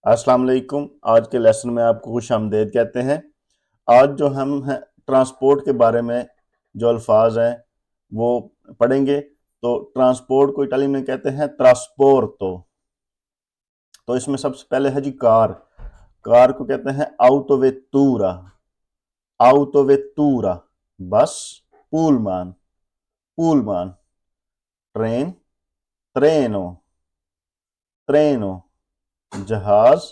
अस्सलाम वालेकुम। आज के लेसन में आपको खुश आमदेद कहते हैं। आज जो हम हैं ट्रांसपोर्ट के बारे में जो अल्फाज हैं वो पढ़ेंगे। तो ट्रांसपोर्ट को इटाली में कहते हैं ट्रांसपोर्टो। तो इसमें सबसे पहले है जी कार। कार को कहते हैं autovettura। autovettura बस, पुलमान, पुलमान। ट्रेन, ट्रेनो, ट्रेनो। जहाज,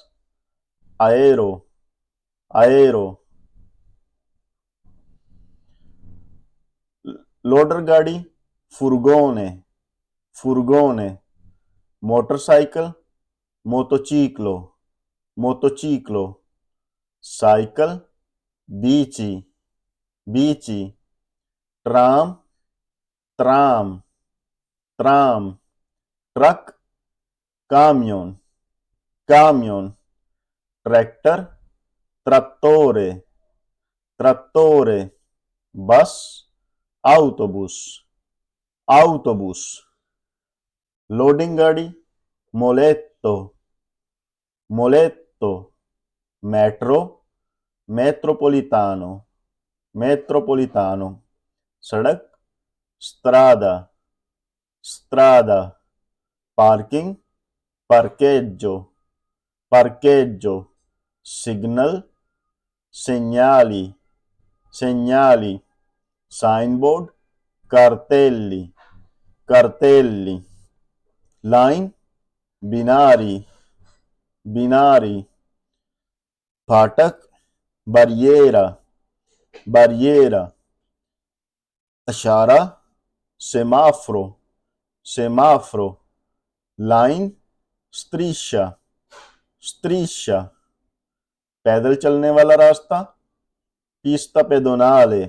aereo, aereo। लोडर गाड़ी, फुरगोने, फुरगोने। मोटरसाइकिल, मोटोचिक्लो, मोटोचिक्लो। साइकिल, बीची, बीची। ट्राम, ट्राम, ट्राम। ट्रक, काम्योन, काम्योन। ट्रैक्टर, ट्रैक्टोरे, ट्रैक्टोरे। Bus, autobus, autobus। लोडिंग गाड़ी, मोलेट्टो, मोलेट्टो। मेट्रो, मेट्रोपोलिटानो, मेट्रोपोलिटानो। सड़क, स्ट्रादा, स्ट्रादा। Parking, parcheggio, parcheggio। Signal, segnali, segnali। Sign board, cartelli, cartelli। Line, binari, binari। फाटक, barriera, barriera। इशारा, semaforo, semaforo। Line, striscia, striscia। पैदल चलने वाला रास्ता, pista pedonale,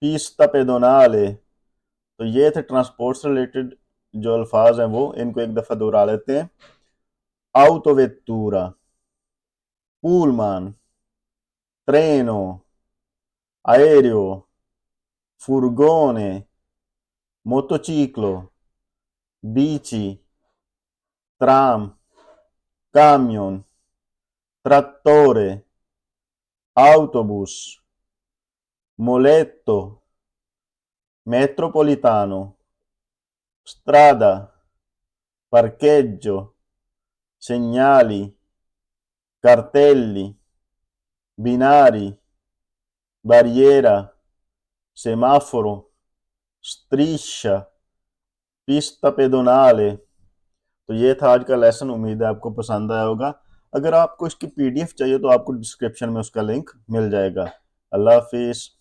pista pedonale। तो ये थे ट्रांसपोर्ट से रिलेटेड जो अल्फाज हैं वो, इनको एक दफा दोहरा लेते हैं। autovettura, pullman, treno, aereo, furgone, motociclo, bici, tram, camion, trattore, autobus, moletto, metropolitano, strada, parcheggio, segnali, cartelli, binari, barriera, semaforo, striscia, pista pedonale। तो ये था आज का लेसन। उम्मीद है आपको पसंद आया होगा। अगर आपको इसकी पीडीएफ चाहिए तो आपको डिस्क्रिप्शन में उसका लिंक मिल जाएगा। अल्लाह हाफिज।